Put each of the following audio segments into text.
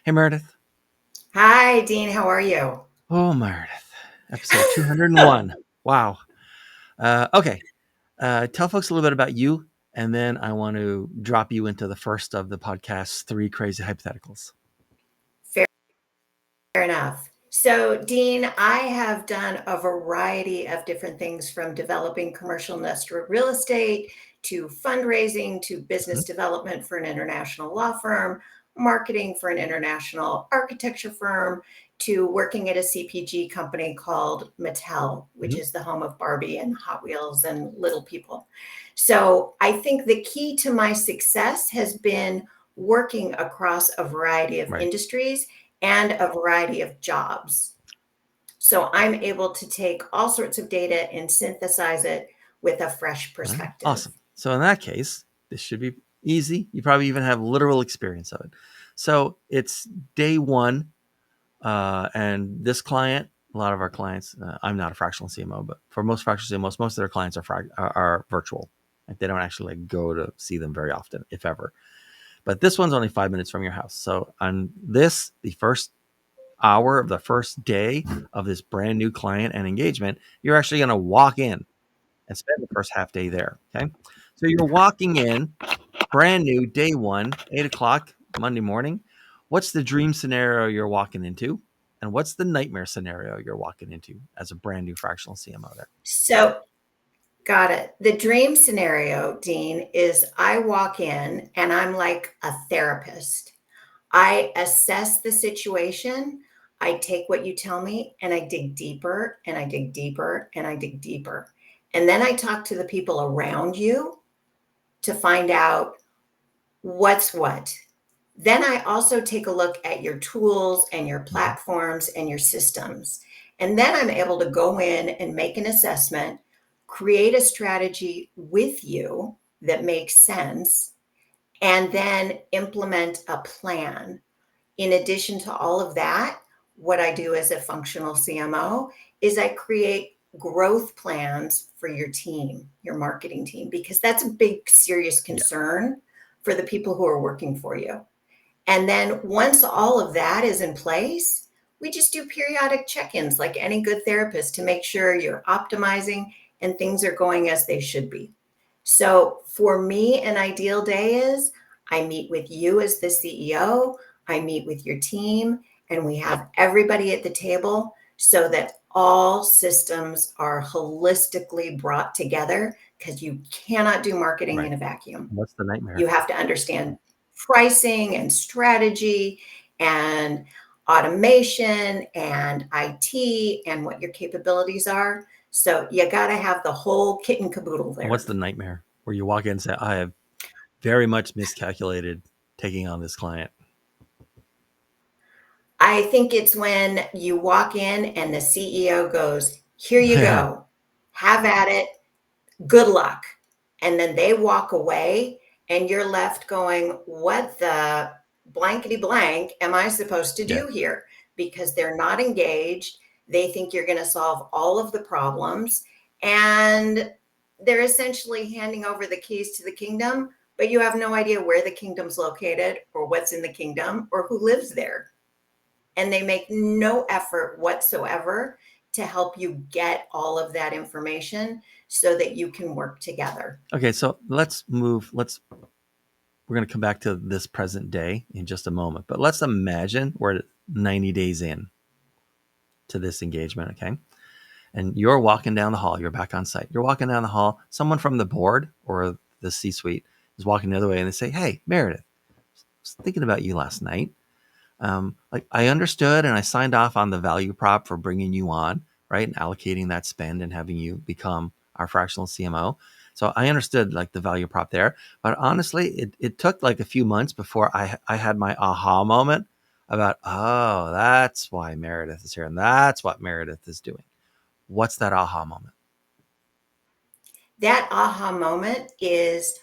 Hey, Meredith. Hi, Dean. How are you? Oh, Meredith. Episode 201. Wow. Okay. Tell folks a little bit about you, and then I want to drop you into the first of the podcast's three crazy hypotheticals. Fair enough. So, Dean, I have done a variety of different things from developing commercial industrial real estate to fundraising to Mhm. business development for an international law firm, marketing for an international architecture firm, to working at a CPG company called Mattel, which Mhm. is the home of Barbie and Hot Wheels and Little People. So, I think the key to my success has been working across a variety of Right. industries and a variety of jobs. So I'm able to take all sorts of data and synthesize it with a fresh All right. perspective. Awesome. So, in that case, this should be easy. You probably even have literal experience of it. So, it's day one, and this client, a lot of our clients, I'm not a fractional CMO, but for most fractional CMOs, most of their clients are virtual. Like they don't actually go to see them very often, if ever. But this one's only 5 minutes from your house. So on this, the first hour of the first day of this brand new client and engagement, you're actually going to walk in and spend the first half day there. Okay. So you're walking in brand new day one, 8 o'clock Monday morning. What's the dream scenario you're walking into? And what's the nightmare scenario you're walking into as a brand new fractional CMO there? So, got it. The dream scenario, Dean, is I walk in and I'm like a therapist. I assess the situation. I take what you tell me and I dig deeper and I dig deeper and I dig deeper. And then I talk to the people around you to find out what's what. Then I also take a look at your tools and your Mhm. platforms and your systems. And then I'm able to go in and make an assessment, create a strategy with you that makes sense, and then implement a plan. In addition to all of that, what I do as a functional CMO is I create growth plans for your team, your marketing team, because that's a big, serious Yeah. concern for the people who are working for you. And then once all of that is in place, we just do periodic check ins like any good therapist to make sure you're optimizing and things are going as they should be. So for me, an ideal day is I meet with you as the CEO, I meet with your team, and we have everybody at the table so that all systems are holistically brought together because you cannot do marketing Right. in a vacuum. What's the You nightmare? have to understand pricing and strategy and automation and IT and what your capabilities are. So you got to have the whole kit and caboodle And there. what's the nightmare where you walk in and say, I have very much miscalculated taking on this client? I think it's when you walk in and the CEO goes, "Here you Yeah. go. Have at it. Good luck." And then they walk away and you're left going, "What the blankety blank am I supposed to Yeah. do here?" Because they're not engaged. They think you're going to solve all of the problems. And they're essentially handing over the keys to the kingdom, but you have no idea where the kingdom's located or what's in the kingdom or who lives there. And they make no effort whatsoever to help you get all of that information so that you can work together. Okay. So we're going to come back to this present day in just a moment, but let's imagine we're 90 days in to this engagement. Okay. And you're walking down the hall. You're back on site. You're walking down the hall. Someone from the board or the C suite is walking the other way and they say, Hey, Meredith, I was thinking about you last night. Like I understood and I signed off on the value prop for bringing you on, right? And allocating that spend and having you become our fractional CMO. So I understood like the value prop there, but honestly, it took like a few months before I had my aha moment about, oh, that's why Meredith is here. And that's what Meredith is doing. What's that aha moment? That aha moment is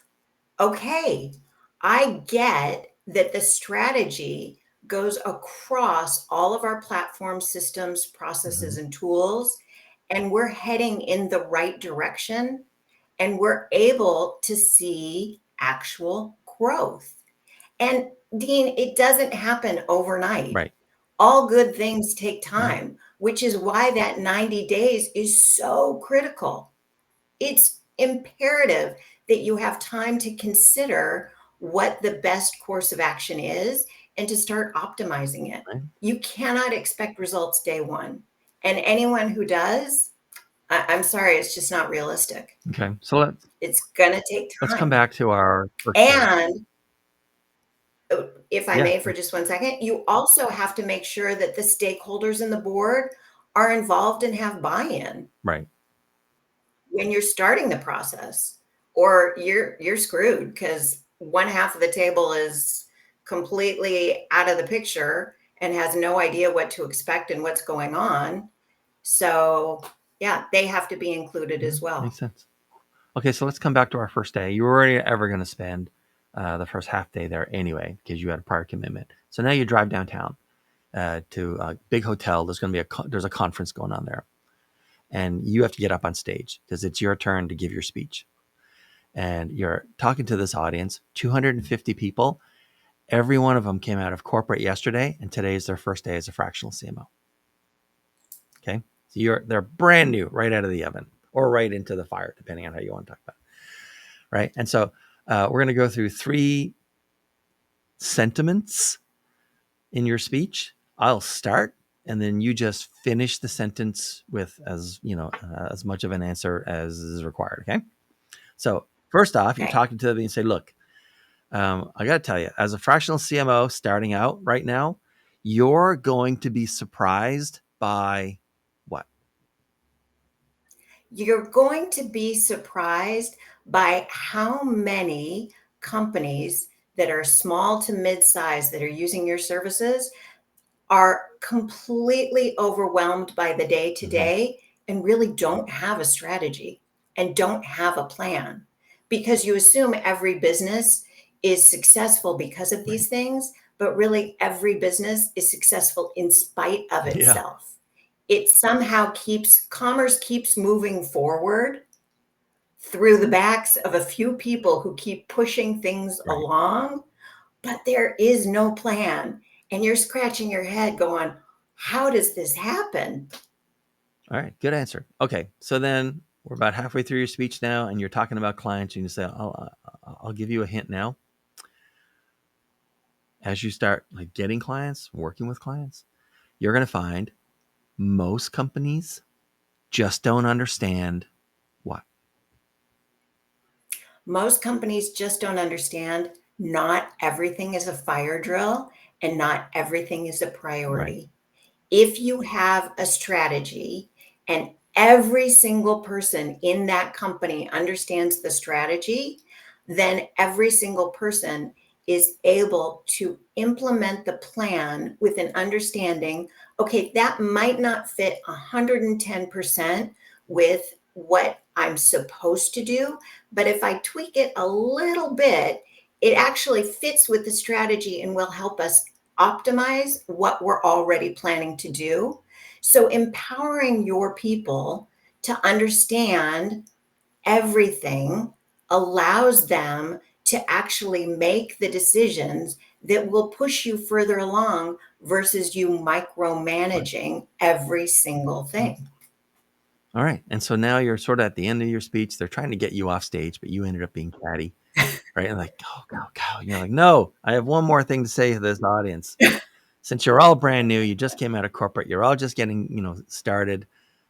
okay, I get that the strategy goes across all of our platform systems, Mm-hmm. processes, and tools, and we're heading in the right direction, and we're able to see actual growth. And Dean, it doesn't happen overnight. Right. All good things take Right. time, which is why that 90 days is so critical. It's imperative that you have time to consider what the best course of action is and to start optimizing it. Right. You cannot expect results day one. And anyone who does, I'm sorry, it's just not realistic. Okay. So It's going to take let's come time. back to our first day. And if I Yeah. may, for just 1 second, you also have to make sure that the stakeholders in the board are involved and have buy-in Right. when you're starting the process, or you're screwed because one half of the table is completely out of the picture and has no idea what to expect and what's going on. So, yeah, they have to be included Yeah, as well. makes sense. Okay, so let's come back to our first day. You were already ever going to spend the first half day there anyway because you had a prior commitment. So now you drive downtown to a big hotel. There's going to be there's a conference going on there, and you have to get up on stage because it's your turn to give your speech. And you're talking to this audience, 250 people. Every one of them came out of corporate yesterday, and today is their first day as a fractional CMO. Okay, so they're brand new, right out of the oven or right into the fire, depending on how you want to talk about it. Right, and so we're going to go through 3 sentiments in your speech. I'll start, and then you just finish the sentence with as much of an answer as is required. Okay. So first off, you're Okay. talking to them and you say, "Look, I got to tell you, as a fractional CMO starting out right now, you're going to be surprised by what?" You're going to be surprised by how many companies that are small to mid-size that are using your services are completely overwhelmed by the day to Mm-hmm. day and really don't have a strategy and don't have a plan, because you assume every business is successful because of Right. these things, but really every business is successful in spite of Yeah. itself. It somehow commerce keeps moving forward through the backs of a few people who keep pushing things Right. along, but there is no plan. And you're scratching your head going, how does this happen? All right. Good answer. Okay. So then we're about halfway through your speech now, and you're talking about clients. And you say, I'll give you a hint now. As you start like getting clients, working with clients, you're going to find most companies just don't understand what. Most companies just don't understand not everything is a fire drill and not everything is a Right. priority. If you have a strategy and every single person in that company understands the strategy, then every single person is able to implement the plan with an understanding, okay, that might not fit 110% with what I'm supposed to do, but if I tweak it a little bit, it actually fits with the strategy and will help us optimize what we're already planning to do. So, empowering your people to understand everything allows them to actually make the decisions that will push you further along versus you Right. micromanaging every single Yeah. thing. All right. And so now you're sort of at the end of your speech. They're trying to get you off stage, but you ended up being catty. Right. And like, go. You're like, no, I have one more thing to say to this audience. Since you're all brand new, you just came out of corporate, you're all just getting, started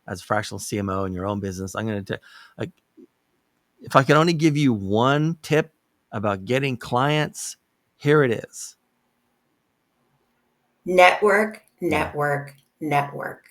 as a fractional CMO in your own business. I'm going to, like, if I could only give you one tip about getting clients, here it is. Network, Yeah. network, network.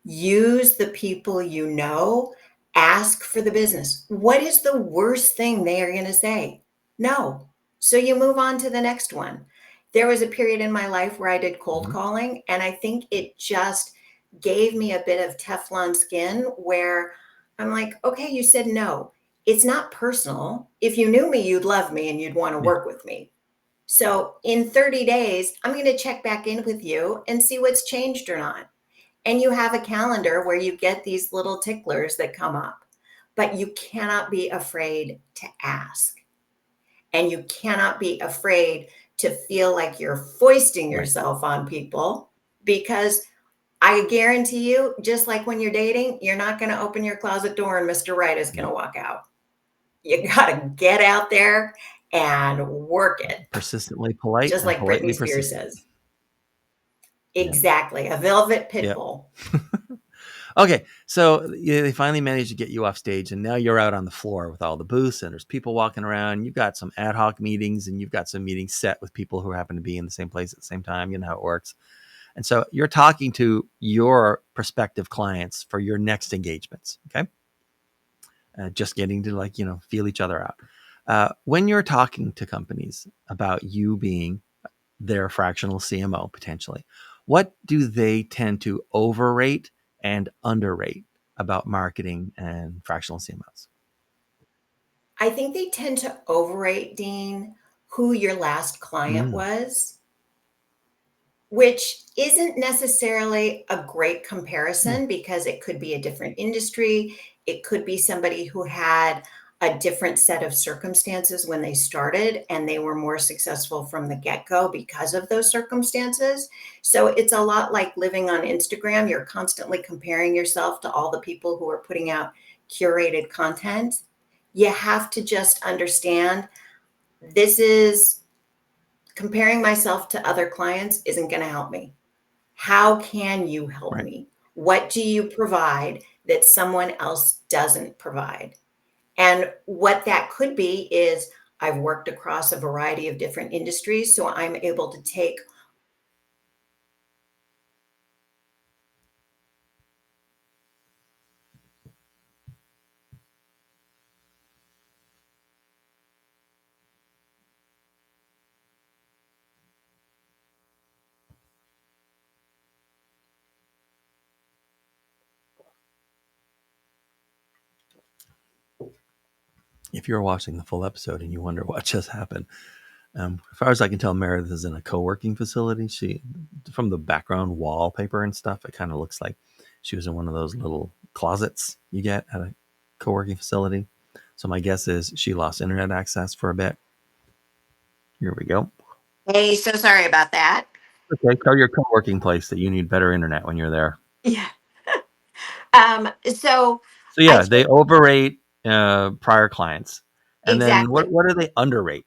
Use the people you know, ask for the business. What is the worst thing they are going to say? No. So you move on to the next one. There was a period in my life where I did cold Mm-hmm. calling, and I think it just gave me a bit of Teflon skin where I'm like, okay, you said no. It's not personal. If you knew me, you'd love me and you'd want to Yeah. work with me. So in 30 days, I'm going to check back in with you and see what's changed or not. And you have a calendar where you get these little ticklers that come up, but you cannot be afraid to ask. And you cannot be afraid to feel like you're foisting Right. yourself on people, because I guarantee you, just like when you're dating, you're not going to open your closet door and Mr. Right is going Yeah. to walk out. You got to get out there and work it, Persistently polite just and like Britney politely Spears persistent. says. Yeah. Exactly. A velvet pit Yep. bull. Okay, so they finally managed to get you off stage, and now you're out on the floor with all the booths, and there's people walking around. You've got some ad hoc meetings, and you've got some meetings set with people who happen to be in the same place at the same time. You know how it works. And so you're talking to your prospective clients for your next engagements. Okay, just getting to feel each other out. When you're talking to companies about you being their fractional CMO potentially, what do they tend to overrate and underrate about marketing and fractional CMOs? I think they tend to overrate, Dean, who your last client Mm, was, which isn't necessarily a great yeah, comparison because it could be a different industry. It could be somebody who had a different set of circumstances when they started and they were more successful from the get go because of those circumstances. So it's a lot like living on Instagram. You're constantly comparing yourself to all the people who are putting out curated content. You have to just understand this is comparing myself to other clients isn't going to help me. How can you help right. me? What do you provide that someone else doesn't provide? And what that could be is I've worked across a variety of different industries, so I'm able to take. If you're watching the full episode and you wonder what just happened, as far as I can tell, Meredith is in a co-working facility. She, from the background wallpaper and stuff, it kind of looks like she was in one of those little closets you get at a co-working facility. So my guess is she lost internet access for a bit. Here we go. Hey, so sorry about that. Okay, tell your co-working place that you need better internet when you're there. Yeah. So So I yeah, they think overrate prior clients, and then what exactly. what do they underrate?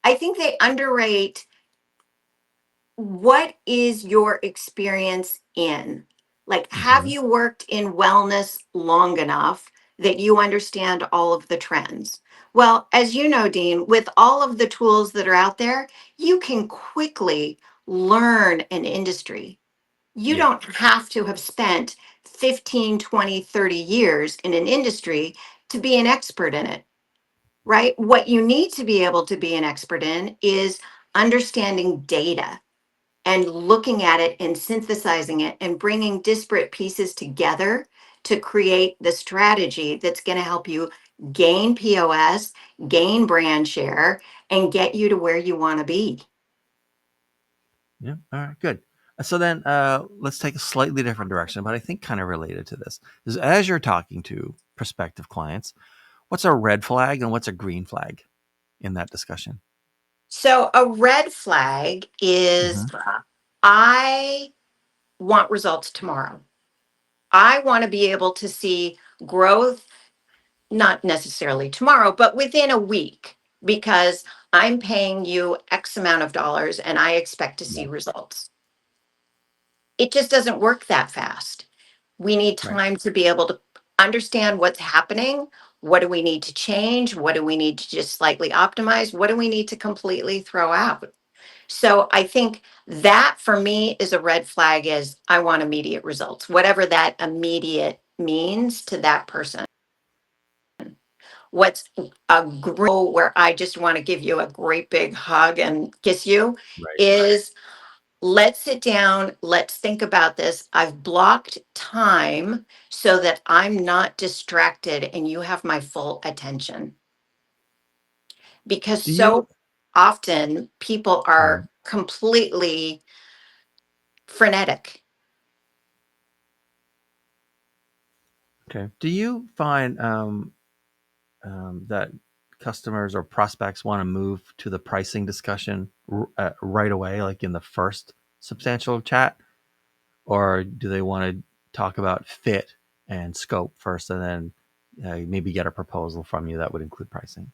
I think they underrate what is your experience in? Like, have Hmm. you worked in wellness long enough that you understand all of the trends? Well, as you know, Dean, with all of the tools that are out there, you can quickly learn an industry. You Yeah, don't have to have spent 15, 20, 30 years in an industry to be an expert in it, right? What you need to be able to be an expert in is understanding data and looking at it and synthesizing it and bringing disparate pieces together to create the strategy that's going to help you gain POS, gain brand share, and get you to where you want to be. yeah. All right, good. So then let's take a slightly different direction, but I think kind of related to this. Is as you're talking to prospective clients, what's a red flag and what's a green flag in that discussion? So, a red flag is Hmm. I want results tomorrow. I want to be able to see growth, not necessarily tomorrow, but within a week, because I'm paying you X amount of dollars and I expect to see Yeah, results. It just doesn't work that fast. We need right. time to be able to understand what's happening. What do we need to change? What do we need to just slightly optimize? What do we need to completely throw out? So I think that for me is a red flag is I want immediate results, whatever that immediate means to that person. What's a grow where I just want to give you a great big hug and kiss you Right. is let's sit down, let's think about this. I've blocked time so that I'm not distracted and you have my full attention. Because Do you? so often people Sorry. are completely frenetic. Okay. Do you find that customers or prospects want to move to the pricing discussion right away, like in the first substantial chat, or do they want to talk about fit and scope first, and then maybe get a proposal from you that would include pricing?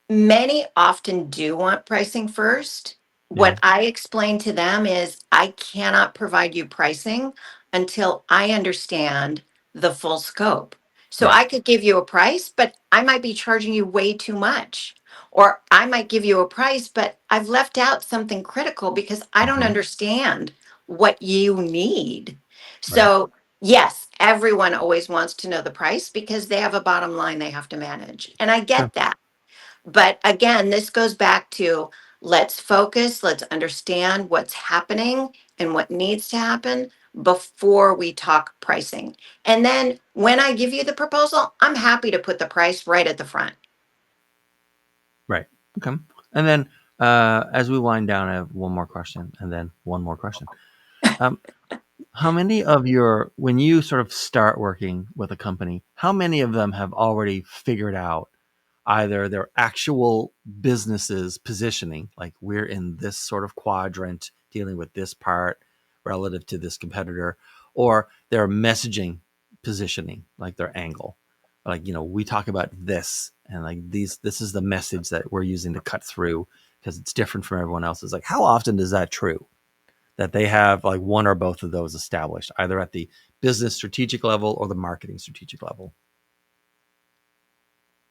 Many often do want pricing first. Yeah, What I explain to them is I cannot provide you pricing until I understand the full scope. So right. I could give you a price, but I might be charging you way too much. Or I might give you a price, but I've left out something critical because I don't Hmm. understand what you need. Right. So, yes, everyone always wants to know the price because they have a bottom line they have to manage. And I Sure. get that. But again, this goes back to let's focus, let's understand what's happening and what needs to happen before we talk pricing. And then when I give you the proposal, I'm happy to put the price right at the front. Right. Okay. And then as we wind down, I have one more question, and then one more question. Um, how many of your, when you sort of start working with a company, how many of them have already figured out either their actual business's positioning, like we're in this sort of quadrant dealing with this part relative to this competitor, or their messaging positioning, like their angle, like, we talk about this, and like this is the message that we're using to cut through because it's different from everyone else's. Like, how often is that true, that they have like one or both of those established, either at the business strategic level or the marketing strategic level?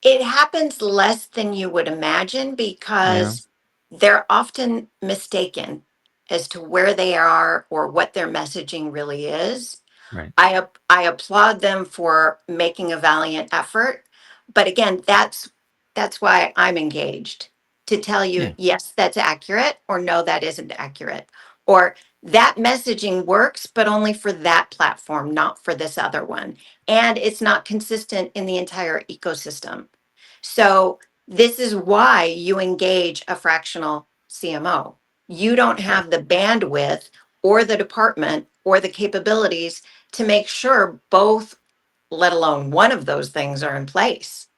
It happens less than you would imagine Yeah. because they're often mistaken as to where they are or what their messaging really is. Right. I applaud them for making a valiant effort, but again, that's why I'm engaged to tell you Yeah. yes, that's accurate, or no, that isn't accurate, or that messaging works, but only for that platform, not for this other one, and it's not consistent in the entire ecosystem. So this is why you engage a fractional CMO. You don't Right. have the bandwidth or the department or the capabilities to make sure both, let alone one of those things, are in place.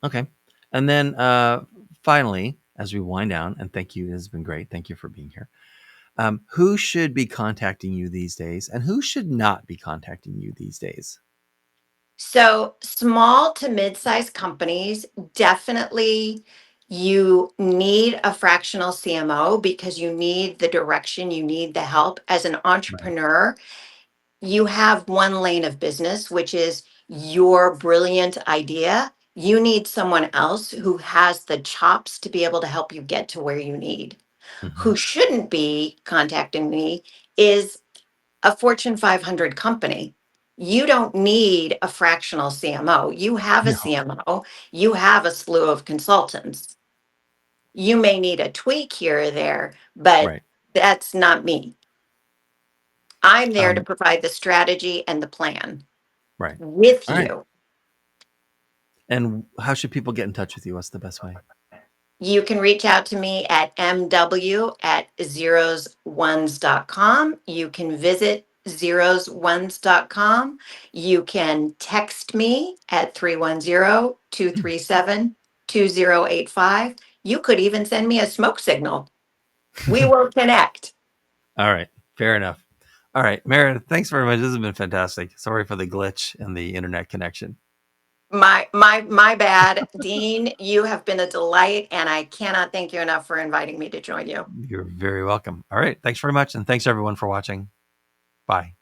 Okay. And then finally, as we wind down, and thank you, it has been great. Thank you for being here. Who should be contacting you these days, and who should not be contacting you these days? So, small to mid sized companies, definitely you need a fractional CMO because you need the direction, you need the help. As an Right. entrepreneur, you have one lane of business, which is your brilliant idea. You need someone else who has the chops to be able to help you get to where you need. Hmm. Who shouldn't be contacting me is a Fortune 500 company. You don't need a fractional CMO. You have a No. CMO, you have a slew of consultants. You may need a tweak here or there, but Right. that's not me. I'm there to Um, provide the strategy and the plan right. with All right. you. And how should people get in touch with you? What's the best way? You can reach out to me at mw@zerosones.com. You can visit zerosones.com. You can text me at 310-237-2085. You could even send me a smoke signal. We will connect. All right. Fair enough. All right, Meredith, thanks very much. This has been fantastic. Sorry for the glitch in the internet connection. My bad. Dean, you have been a delight, and I cannot thank you enough for inviting me to join you. You're very welcome. All right. Thanks very much. And thanks everyone for watching. Bye.